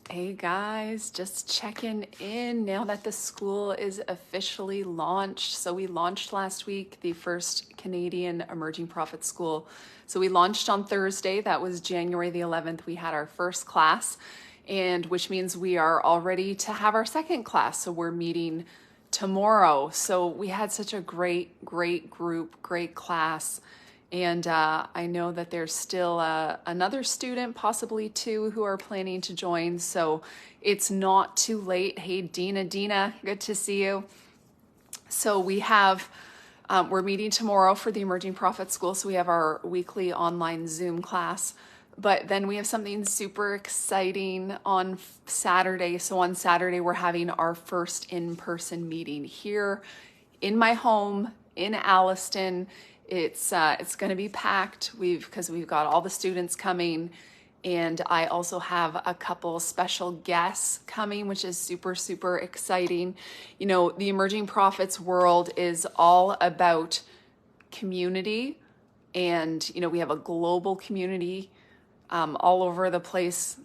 Hey guys, just checking in now that the school is officially launched. So we launched last week, the first Canadian Emerging Profit School. So we launched on Thursday, that was January the 11th. We had our first class, and which means we are all ready to have our second class. So we're meeting tomorrow. So we had such a great group, great class. And I know that there's still another student, possibly two, who are planning to join. So it's not too late. Hey, Dina, good to see you. So we're meeting tomorrow for the Emerging Profit School. So we have our weekly online Zoom class. But then we have something super exciting on Saturday. So on Saturday, we're having our first in-person meeting here in my home in Alliston. It's going to be packed. Because we've got all the students coming, and I also have a couple special guests coming, which is super exciting. You know, the Emerging Profits world is all about community, and you know, we have a global community all over the place.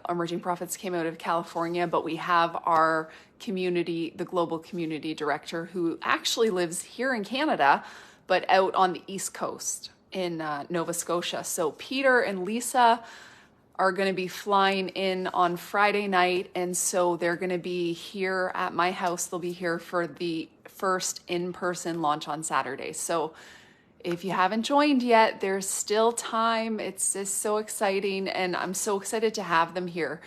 Emerging Profits came out of California, but we have our community, the global community director, who actually lives here in Canada, but out on the East Coast in Nova Scotia. So Peter and Lisa are going to be flying in on Friday night, and so they're going to be here at my house. They'll be here for the first in-person launch on Saturday. So if you haven't joined yet, there's still time. It's just so exciting, and I'm so excited to have them here.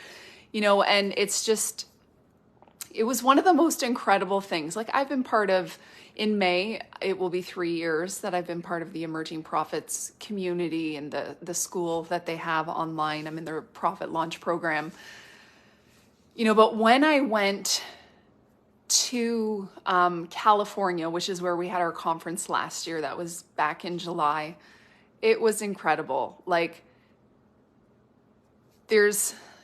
You know, and it was one of the most incredible things. Like, I've been part of, in May, it will be 3 years that I've been part of the Emerging Profits community and the school that they have online. I'm in their profit launch program. You know, but when I went to California, which is where we had our conference last year, that was back in July, it was incredible. Like,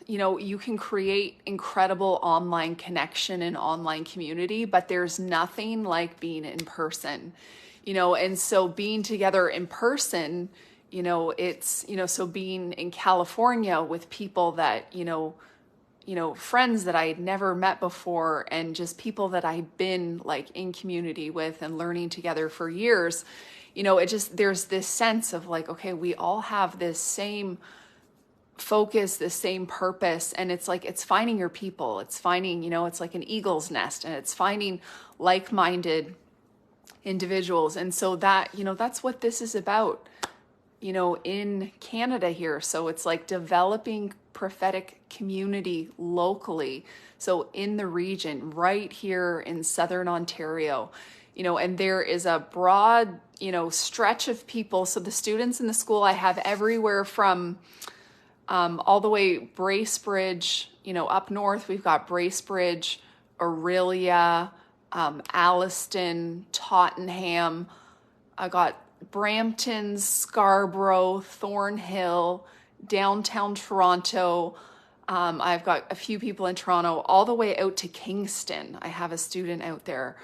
you know, you can create incredible online connection and online community, but there's nothing like being in person, you know. And so being together in person, you know, so being in California with people that, friends that I had never met before, and just people that I've been like in community with and learning together for years, you know, there's this sense of like, okay, we all have this same focus, the same purpose. And it's like, it's finding your people. It's finding, it's like an eagle's nest, and it's finding like-minded individuals. And so that's what this is about, in Canada here. So it's like developing prophetic community locally. So in the region, right here in Southern Ontario, and there is a broad, stretch of people. So the students in the school, I have everywhere from all the way Bracebridge, up north, we've got Bracebridge, Orillia, Alliston, Tottenham. I got Brampton, Scarborough, Thornhill, downtown Toronto. I've got a few people in Toronto, all the way out to Kingston. I have a student out there.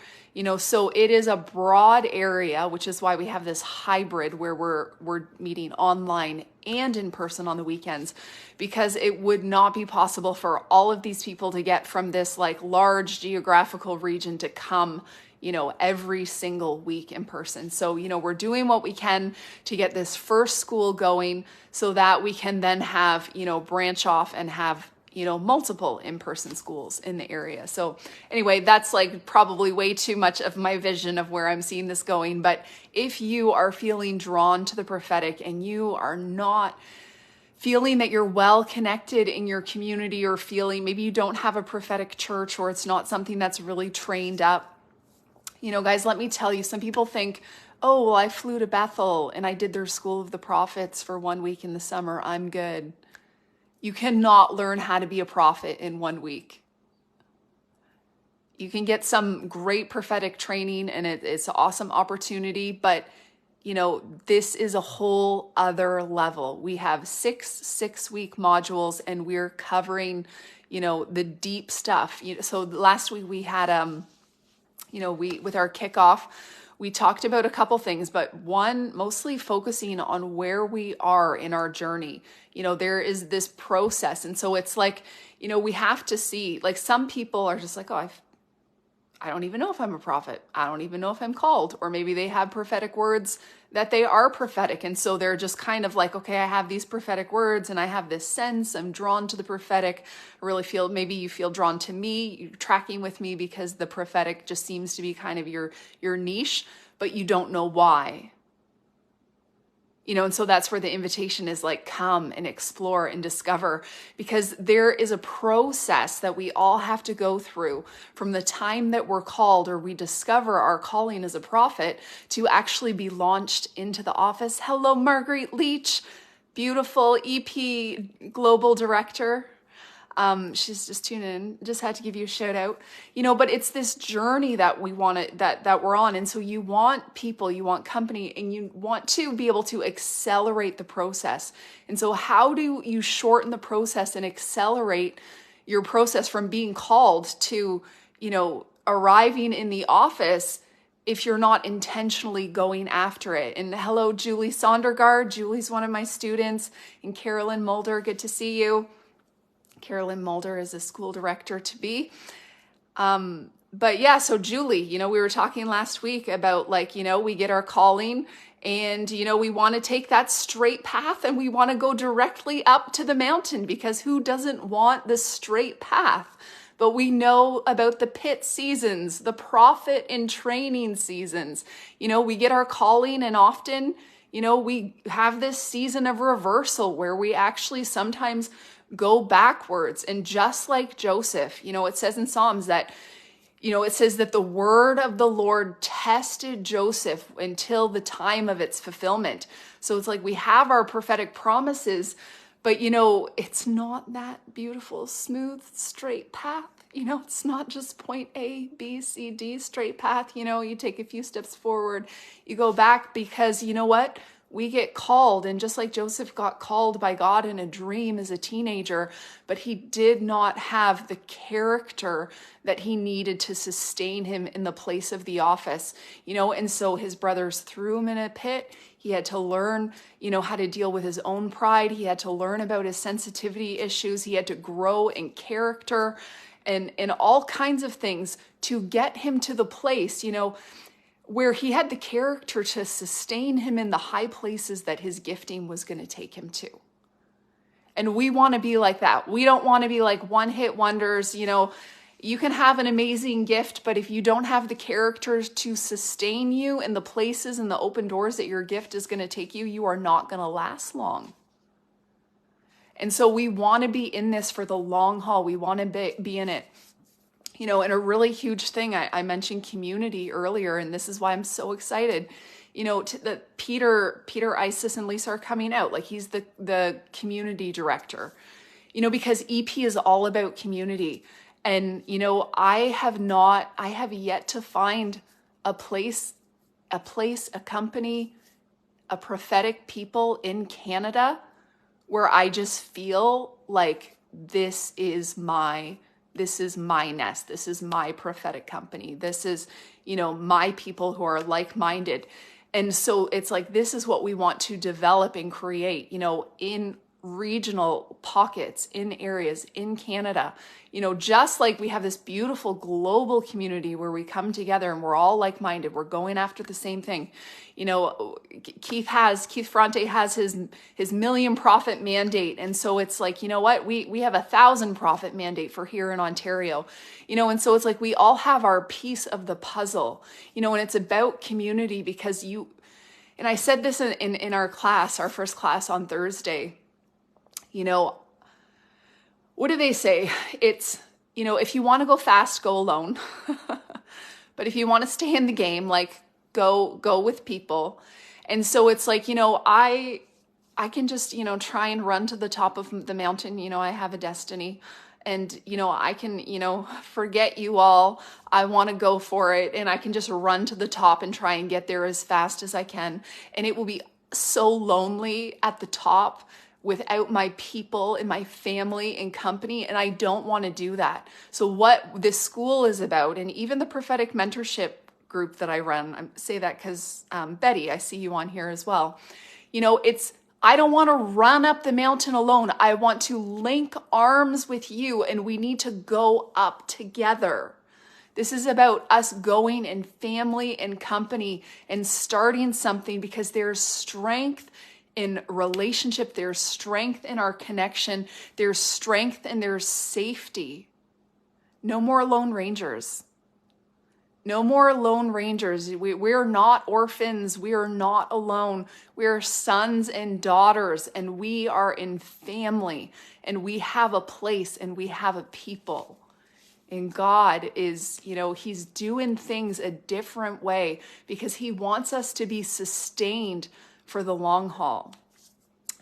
So it is a broad area, which is why we have this hybrid where we're meeting online and in person on the weekends, because it would not be possible for all of these people to get from this like large geographical region to come, every single week in person. So, we're doing what we can to get this first school going so that we can then have, branch off and have, multiple in-person schools in the area. So anyway, that's like probably way too much of my vision of where I'm seeing this going. But if you are feeling drawn to the prophetic and you are not feeling that you're well connected in your community, or feeling maybe you don't have a prophetic church, or it's not something that's really trained up, guys, let me tell you, some people think, oh, well, I flew to Bethel and I did their School of the Prophets for 1 week in the summer, I'm good. You cannot learn how to be a prophet in 1 week. You can get some great prophetic training, and it's an awesome opportunity, but this is a whole other level. We have six-week modules, and we're covering, the deep stuff. So last week we had, with our kickoff, we talked about a couple things, but one, mostly focusing on where we are in our journey. There is this process. And so it's like, we have to see, like, some people are just like, oh, I don't even know if I'm a prophet. I don't even know if I'm called. Or maybe they have prophetic words that they are prophetic. And so they're just kind of like, okay, I have these prophetic words and I have this sense. I'm drawn to the prophetic. I really feel, maybe you feel drawn to me, you're tracking with me because the prophetic just seems to be kind of your niche, but you don't know why. And so that's where the invitation is, like, come and explore and discover, because there is a process that we all have to go through from the time that we're called or we discover our calling as a prophet to actually be launched into the office. Hello, Marguerite Leach, beautiful EP Global Director. She's just tuned in. Just had to give you a shout out. But it's this journey that we want to, that we're on. And so you want people, you want company, and you want to be able to accelerate the process. And so how do you shorten the process and accelerate your process from being called to, arriving in the office if you're not intentionally going after it? And hello, Julie Sondergaard. Julie's one of my students. And Carolyn Mulder, good to see you. Carolyn Mulder is a school director to be. But yeah, so Julie, we were talking last week about, like, we get our calling and, we want to take that straight path and we want to go directly up to the mountain, because who doesn't want the straight path? But we know about the pit seasons, the prophet in training seasons. We get our calling, and often, we have this season of reversal where we actually sometimes go backwards. And just like Joseph, it says in Psalms that, it says that the word of the Lord tested Joseph until the time of its fulfillment. So it's like we have our prophetic promises, but, it's not that beautiful, smooth, straight path. It's not just point A, B, C, D, straight path. You take a few steps forward, you go back, because you know what? We get called, and just like Joseph got called by God in a dream as a teenager, but he did not have the character that he needed to sustain him in the place of the office, and so his brothers threw him in a pit. He had to learn, how to deal with his own pride. He had to learn about his sensitivity issues. He had to grow in character and all kinds of things to get him to the place, where he had the character to sustain him in the high places that his gifting was going to take him to. And we want to be like that. We don't want to be like one-hit wonders. You can have an amazing gift, but if you don't have the character to sustain you in the places and the open doors that your gift is going to take you, you are not going to last long. And so we want to be in this for the long haul. We want to be in it. And a really huge thing, I mentioned community earlier, and this is why I'm so excited. That Peter, Isis, and Lisa are coming out. Like, he's the community director, because EP is all about community. And, I have yet to find a place, a company, a prophetic people in Canada where I just feel like this is my nest. This is my prophetic company. This is, my people who are like-minded. And so it's like, this is what we want to develop and create, in regional pockets, in areas in Canada, just like we have this beautiful global community where we come together and we're all like-minded. We're going after the same thing. Keith Fronte has his million prophet mandate. And so it's like, what? We have 1,000 prophet mandate for here in Ontario, and so it's like, we all have our piece of the puzzle, and it's about community, because and I said this in our class, our first class on Thursday, what do they say? It's, if you want to go fast, go alone. But if you want to stay in the game, like, go with people. And so it's like, I can just, try and run to the top of the mountain. I have a destiny, and, I can, forget you all. I want to go for it. And I can just run to the top and try and get there as fast as I can. And it will be so lonely at the top without my people and my family and company. And I don't want to do that. So what this school is about, and even the prophetic mentorship group that I run. I say that because Betty, I see you on here as well. I don't want to run up the mountain alone. I want to link arms with you, and we need to go up together. This is about us going in family and company and starting something, because there's strength in relationship, there's strength in our connection, there's strength and there's safety. No more lone rangers. No more lone rangers. We're not orphans. We are not alone. We are sons and daughters, and we are in family, and we have a place, and we have a people. And God is, he's doing things a different way, because he wants us to be sustained for the long haul.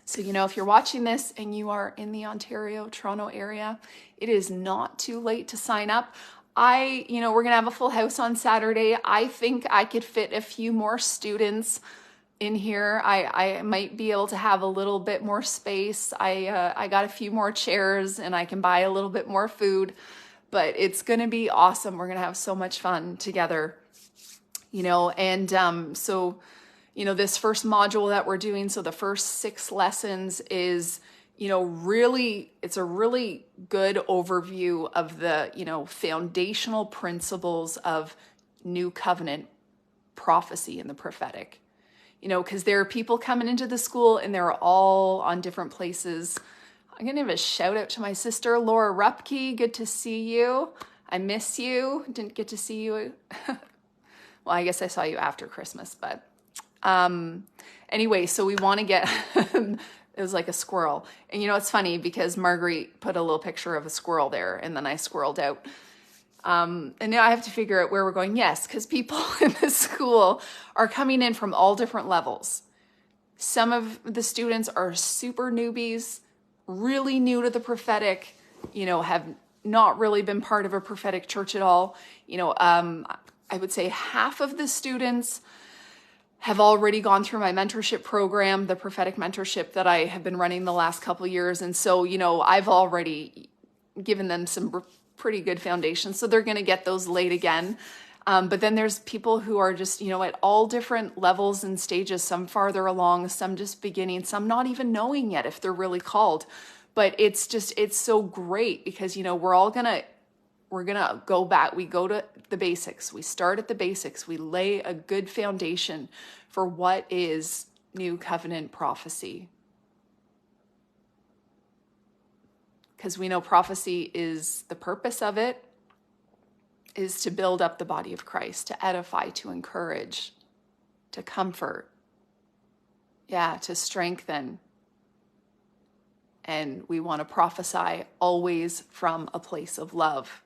So, if you're watching this and you are in the Ontario, Toronto area, it is not too late to sign up. We're going to have a full house on Saturday. I think I could fit a few more students in here. I might be able to have a little bit more space. I got a few more chairs, and I can buy a little bit more food, but it's going to be awesome. We're going to have so much fun together, this first module that we're doing, so the first 6 lessons is, it's a really good overview of the, foundational principles of New Covenant prophecy and the prophetic, because there are people coming into the school, and they're all on different places. I'm going to give a shout out to my sister, Laura Rupke. Good to see you. I miss you. Didn't get to see you. Well, I guess I saw you after Christmas, but anyway, so we want to get, it was like a squirrel. And it's funny because Marguerite put a little picture of a squirrel there, and then I squirreled out. And now I have to figure out where we're going. Yes, because people in the school are coming in from all different levels. Some of the students are super newbies, really new to the prophetic, have not really been part of a prophetic church at all. I would say half of the students have already gone through my mentorship program, the prophetic mentorship that I have been running the last couple of years. And so, I've already given them some pretty good foundations. So they're going to get those laid again. But then there's people who are just, at all different levels and stages, some farther along, some just beginning, some not even knowing yet if they're really called. But it's so great because, we're going to go back. We go to the basics. We start at the basics. We lay a good foundation for what is New Covenant prophecy. Because we know prophecy is, the purpose of it is to build up the body of Christ, to edify, to encourage, to comfort, to strengthen. And we want to prophesy always from a place of love.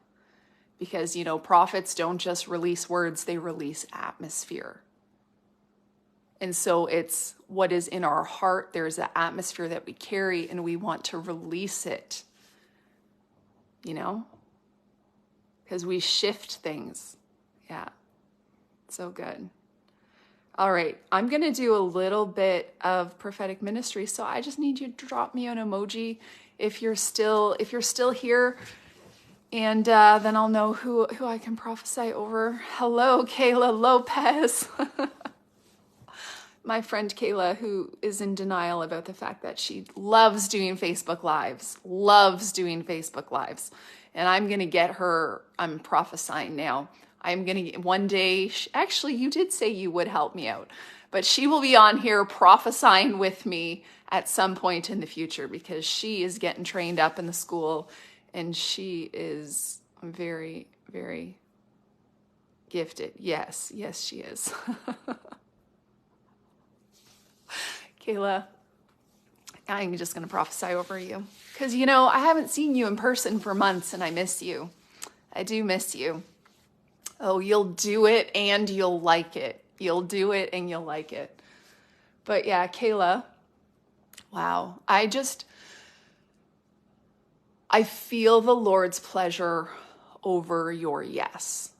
Because, prophets don't just release words, they release atmosphere. And so it's what is in our heart. There's an atmosphere that we carry, and we want to release it, because we shift things. Yeah, so good. All right, I'm going to do a little bit of prophetic ministry. So I just need you to drop me an emoji if you're still here. And then I'll know who I can prophesy over. Hello, Kayla Lopez. My friend Kayla, who is in denial about the fact that she loves doing Facebook Lives. And I'm going to get her, I'm prophesying now. I'm going to, one day, actually, you did say you would help me out. But she will be on here prophesying with me at some point in the future, because she is getting trained up in the school. And she is very, very gifted. Yes, she is. Kayla, I'm just going to prophesy over you. Because, I haven't seen you in person for months, and I miss you. I do miss you. Oh, you'll do it and you'll like it. You'll do it and you'll like it. But yeah, Kayla, wow. I feel the Lord's pleasure over your yes.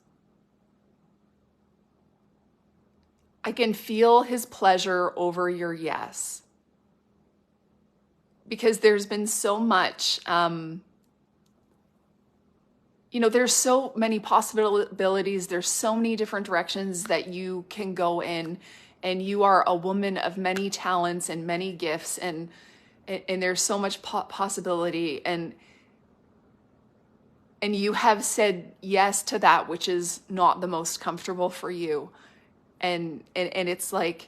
I can feel his pleasure over your yes. Because there's been so much, there's so many possibilities. There's so many different directions that you can go in, and you are a woman of many talents and many gifts, and there's so much possibility, and you have said yes to that which is not the most comfortable for you. And it's like,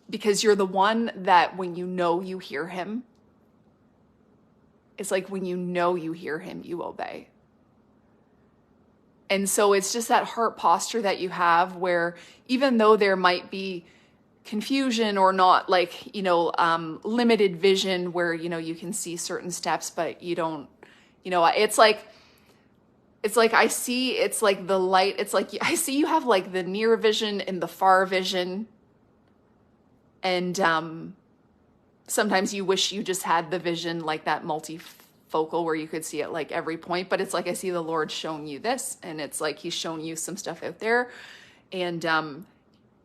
because you're the one that when you hear him, it's like when you hear him, you obey. And so it's just that heart posture that you have where even though there might be confusion or not, like, limited vision where, you can see certain steps, but you don't, it's like I see, it's like the light, it's like I see you have like the near vision and the far vision. And sometimes you wish you just had the vision like that multifocal where you could see it like every point. But it's like I see the Lord showing you this, and it's like he's showing you some stuff out there, and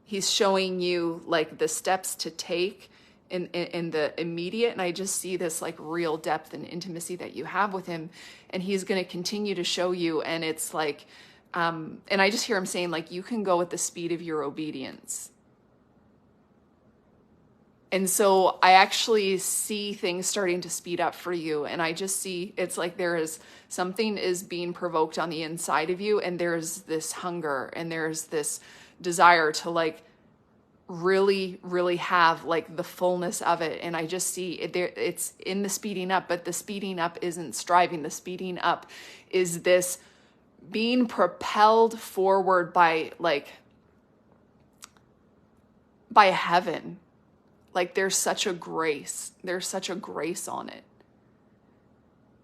he's showing you like the steps to take in the immediate. And I just see this like real depth and intimacy that you have with him, and he's going to continue to show you. And it's like, and I just hear him saying like, you can go at the speed of your obedience. And so I actually see things starting to speed up for you. And I just see it's like something is being provoked on the inside of you. And there's this hunger and there's this desire to like really, really have like the fullness of it. And I just see it's in the speeding up, but the speeding up isn't striving. The speeding up is this being propelled forward by heaven. Like there's such a grace on it.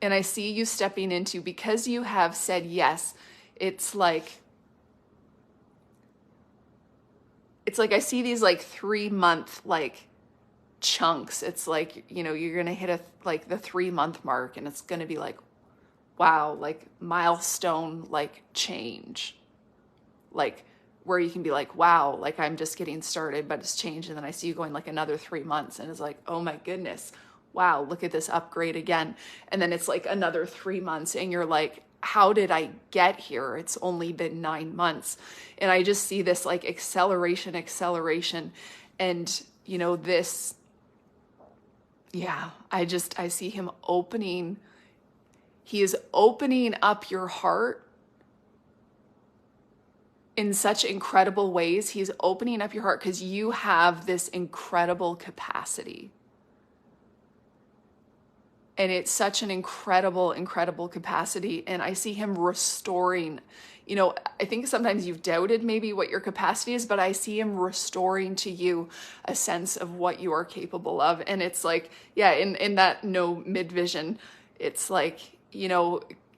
And I see you stepping into, because you have said yes, it's like I see these like 3-month like chunks. It's like, you're going to hit like the 3-month mark, and it's going to be like, wow, like milestone, like change, like where you can be like, wow, like I'm just getting started, but it's changed. And then I see you going like another 3 months, and it's like, oh my goodness, wow, look at this upgrade again. And then it's like another 3 months, and you're like, how did I get here? It's only been 9 months. And I just see this like acceleration. And this, yeah, I see him opening. He is opening up your heart in such incredible ways. He's opening up your heart because you have this incredible capacity. And it's such an incredible, incredible capacity. And I see him restoring, I think sometimes you've doubted maybe what your capacity is, but I see him restoring to you a sense of what you are capable of. And it's like, yeah, in that mid vision, it's like,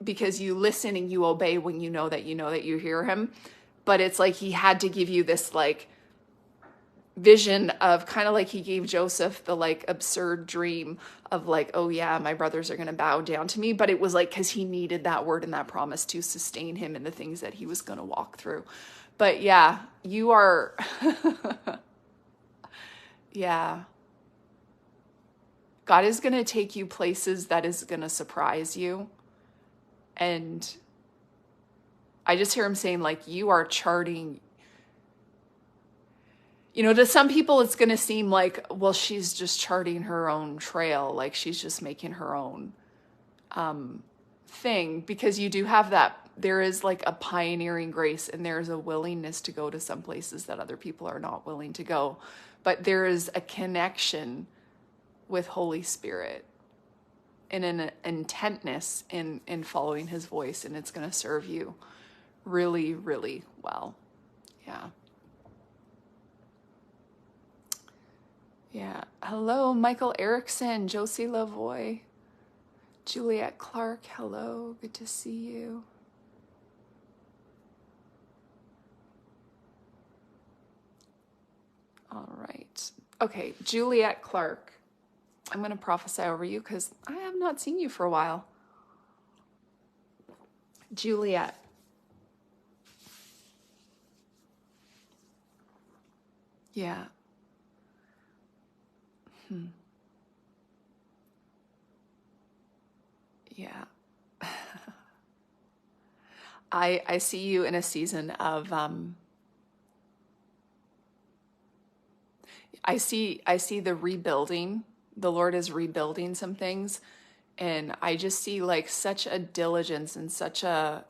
because you listen and you obey when you know that you hear him. But it's like he had to give you this like vision of kind of like he gave Joseph the like absurd dream of like, oh yeah, my brothers are going to bow down to me. But it was like, because he needed that word and that promise to sustain him in the things that he was going to walk through. But yeah, you are, yeah. God is going to take you places that is going to surprise you. And I just hear him saying like, you are charting. To some people, it's going to seem like, well, she's just charting her own trail. Like she's just making her own thing, because you do have that. There is like a pioneering grace, and there's a willingness to go to some places that other people are not willing to go. But there is a connection with Holy Spirit and an intentness in following his voice, and it's going to serve you really, really well. Yeah. Yeah. Hello, Michael Erickson, Josie Lavoie, Juliet Clark. Hello. Good to see you. All right. Okay, Juliet Clark. I'm going to prophesy over you because I have not seen you for a while. Juliet. Yeah. Yeah. I see you in a season of I see the rebuilding. The Lord is rebuilding some things, and I just see like such a diligence and such a,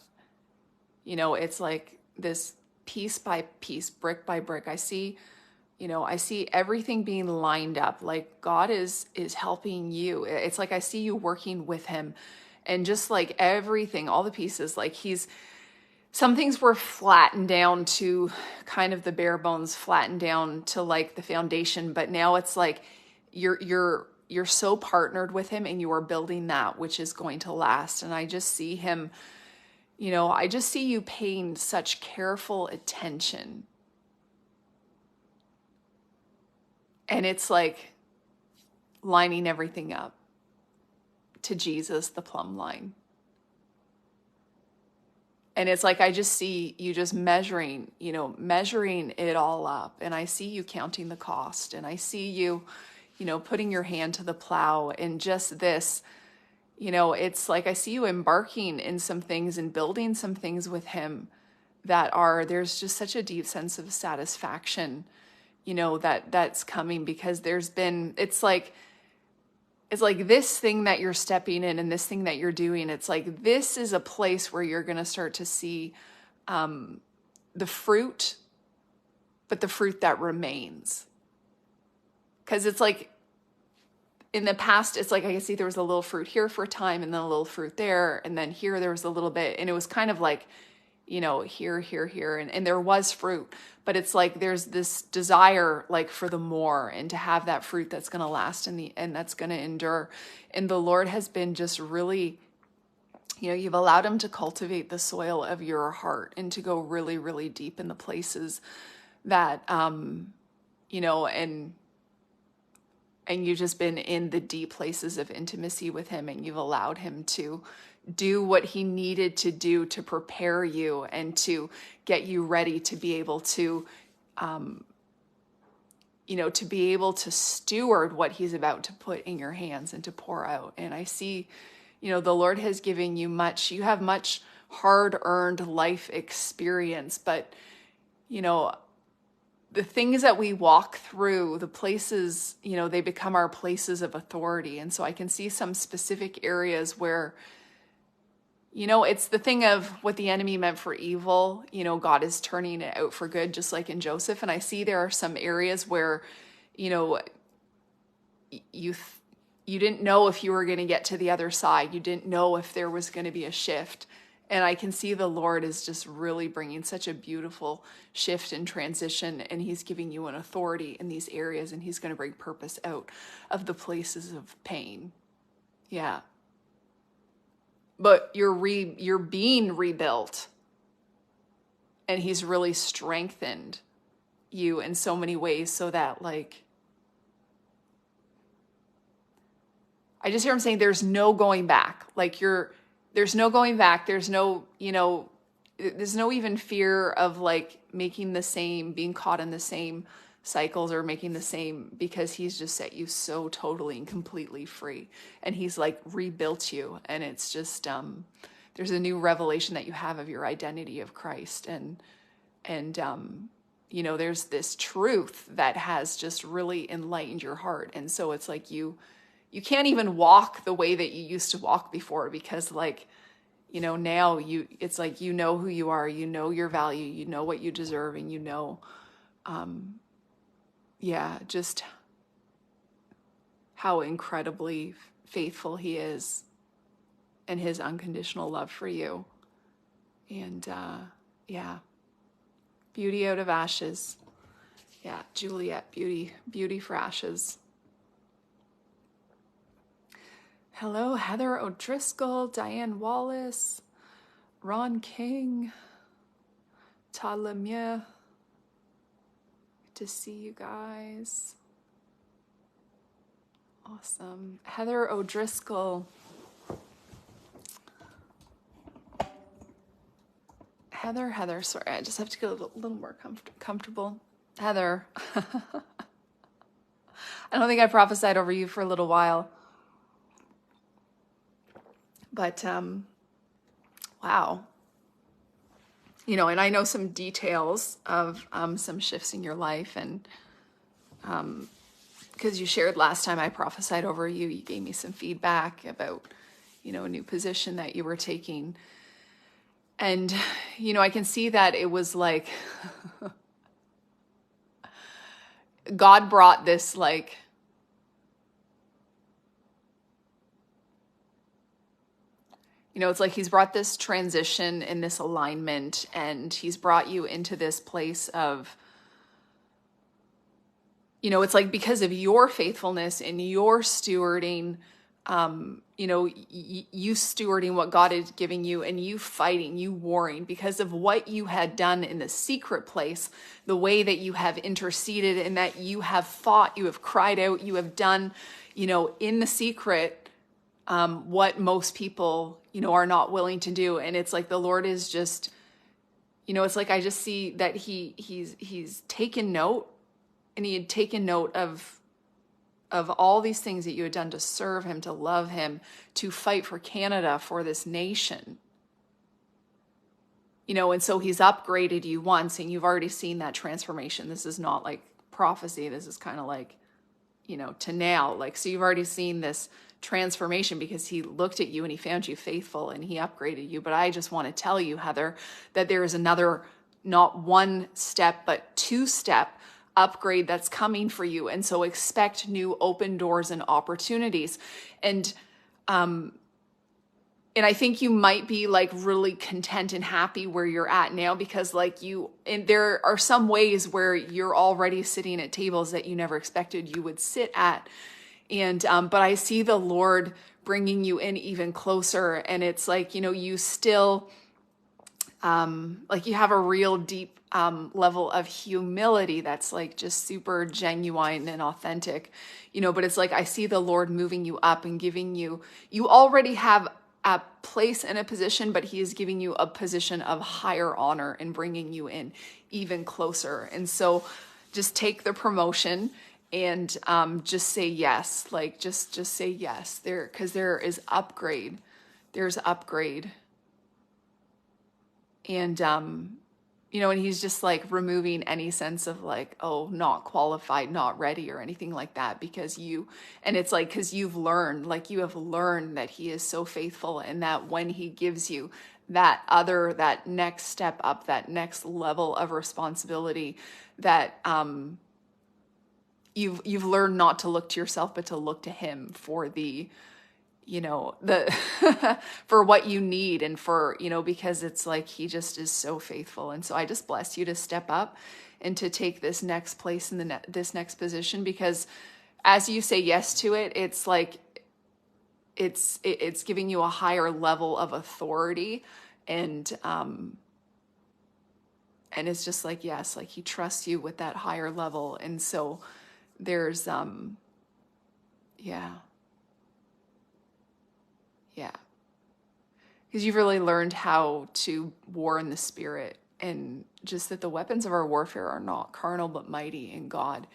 it's like this piece by piece, brick by brick. I see everything being lined up. Like God is helping you. It's like I see you working with him, and just like everything, all the pieces, like some things were flattened down to kind of the bare bones, flattened down to like the foundation, but now it's like you're so partnered with him, and you are building that which is going to last. And I just see him, I just see you paying such careful attention. And it's like lining everything up to Jesus, the plumb line. And it's like I just see you just measuring it all up. And I see you counting the cost. And I see you, putting your hand to the plow. And just this, it's like I see you embarking in some things and building some things with him there's just such a deep sense of satisfaction, that's coming, because it's like this thing that you're stepping in and this thing that you're doing, it's like this is a place where you're going to start to see the fruit, but the fruit that remains. Because it's like in the past, it's like I can see there was a little fruit here for a time, and then a little fruit there, and then here there was a little bit, and it was kind of like, here, and there was fruit, but it's like there's this desire like for the more, and to have that fruit that's going to last and that's going to endure. And the Lord has been just really, you've allowed him to cultivate the soil of your heart, and to go really, really deep in the places that, and you've just been in the deep places of intimacy with him, and you've allowed him to do what he needed to do to prepare you and to get you ready to be able to, to be able to steward what he's about to put in your hands and to pour out. And I see, the Lord has given you you have much hard-earned life experience, but, the things that we walk through, the places, they become our places of authority. And so I can see some specific areas where, it's the thing of what the enemy meant for evil, God is turning it out for good, just like in Joseph. And I see there are some areas where, you didn't know if you were going to get to the other side. You didn't know if there was going to be a shift. And I can see the Lord is just really bringing such a beautiful shift and transition, and he's giving you an authority in these areas, and he's going to bring purpose out of the places of pain. Yeah. But you're being rebuilt, and he's really strengthened you in so many ways, so that like, I just hear him saying there's no going back. Like there's no going back. There's no, there's no even fear of like being caught in the same cycles or making the same, because he's just set you so totally and completely free, and he's like rebuilt you. And it's just there's a new revelation that you have of your identity of Christ, and there's this truth that has just really enlightened your heart. And so it's like you can't even walk the way that you used to walk before, because like, now it's like, who you are, your value, what you deserve, and just how incredibly faithful he is, and his unconditional love for you. And beauty out of ashes. Yeah, Juliet, beauty for ashes. Hello, Heather O'Driscoll, Diane Wallace, Ron King, Todd Lemieux. Good to see you guys. Awesome. Heather O'Driscoll. Heather, sorry, I just have to get a little more comfortable. Heather. I don't think I prophesied over you for a little while. But, wow. and I know some details of some shifts in your life, and because you shared last time I prophesied over you, you gave me some feedback about, a new position that you were taking. And, I can see that it was like God brought this it's like he's brought this transition and this alignment, and he's brought you into this place of, it's like because of your faithfulness and your stewarding, you stewarding what God is giving you, and you fighting, you warring because of what you had done in the secret place, the way that you have interceded and that you have fought, you have cried out, you have done, in the secret, what most people, are not willing to do. And it's like the Lord is just, it's like I just see that he's taken note, and he had taken note of all these things that you had done to serve him, to love him, to fight for Canada, for this nation. And so he's upgraded you once, and you've already seen that transformation. This is not like prophecy. This is kind of like, to now. So you've already seen this transformation because he looked at you and he found you faithful and he upgraded you. But I just want to tell you, Heather, that there is another, not one step, but two-step upgrade that's coming for you. And so expect new open doors and opportunities. And I think you might be really content and happy where you're at now, because and there are some ways where you're already sitting at tables that you never expected you would sit at. And, but I see the Lord bringing you in even closer. And it's you still, you have a real deep, level of humility that's just super genuine and authentic, but it's I see the Lord moving you up and giving you already have a place and a position, but he is giving you a position of higher honor and bringing you in even closer. And so just take the promotion and just say yes, just say yes there, because there is upgrade. There's upgrade. And, and he's just removing any sense of oh, not qualified, not ready or anything like that, because it's because you've learned, you have learned that he is so faithful, and that when he gives you that next step up, that next level of responsibility, that, you've learned not to look to yourself, but to look to him for the for what you need, and for, because it's he just is so faithful. And so I just bless you to step up and to take this next place in this next position, because as you say yes to it, it's it's giving you a higher level of authority, and it's just yes, he trusts you with that higher level. And so there's yeah, because you've really learned how to war in the spirit, and just that the weapons of our warfare are not carnal but mighty in God.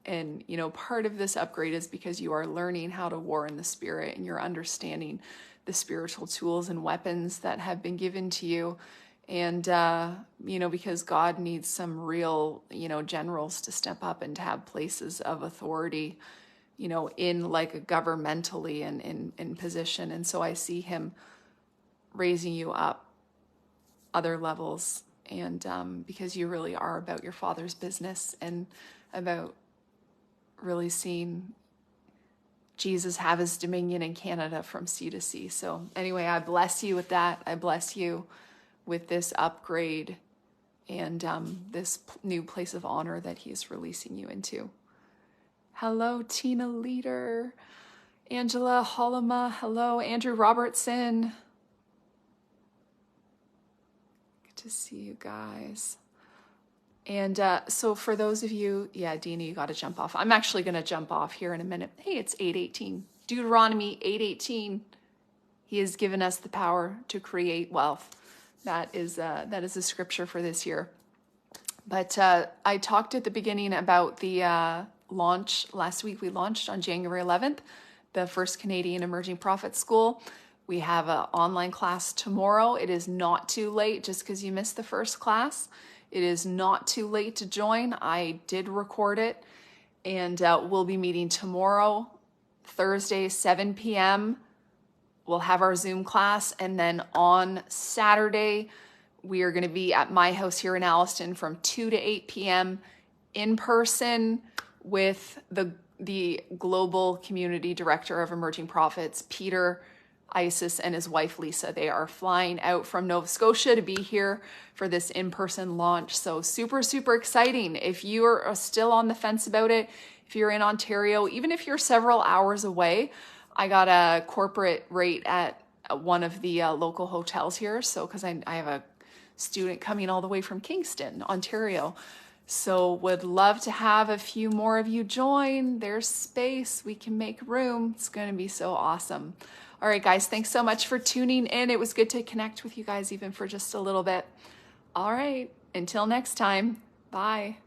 And part of this upgrade is because you are learning how to war in the spirit, and you're understanding the spiritual tools and weapons that have been given to you. And because God needs some real generals to step up and to have places of authority, in governmentally and in position. And so I see him raising you up other levels, and because you really are about your Father's business, and about really seeing Jesus have his dominion in Canada from sea to sea. So anyway, I bless you with that. I bless you with this upgrade and this new place of honor that he is releasing you into. Hello, Tina Leader, Angela Hollema. Hello, Andrew Robertson. Good to see you guys. And so for those of you, Dina, you got to jump off. I'm actually going to jump off here in a minute. Hey, it's 8:18. Deuteronomy 8:18. He has given us the power to create wealth. That is a scripture for this year. But I talked at the beginning about the launch last week. We launched on January 11th, the first Canadian Emerging Prophet School. We have an online class tomorrow. It is not too late just because you missed the first class. It is not too late to join. I did record it, and we'll be meeting tomorrow, Thursday, 7 p.m. We'll have our Zoom class, and then on Saturday, we are going to be at my house here in Alliston from 2 to 8 p.m. in person with the Global Community Director of Emerging Profits, Peter Isis, and his wife, Lisa. They are flying out from Nova Scotia to be here for this in-person launch. So super, super exciting. If you are still on the fence about it, if you're in Ontario, even if you're several hours away, I got a corporate rate at one of the local hotels here. So, because I have a student coming all the way from Kingston, Ontario. So would love to have a few more of you join. There's space. We can make room. It's going to be so awesome. All right, guys, thanks so much for tuning in. It was good to connect with you guys even for just a little bit. All right, until next time, bye.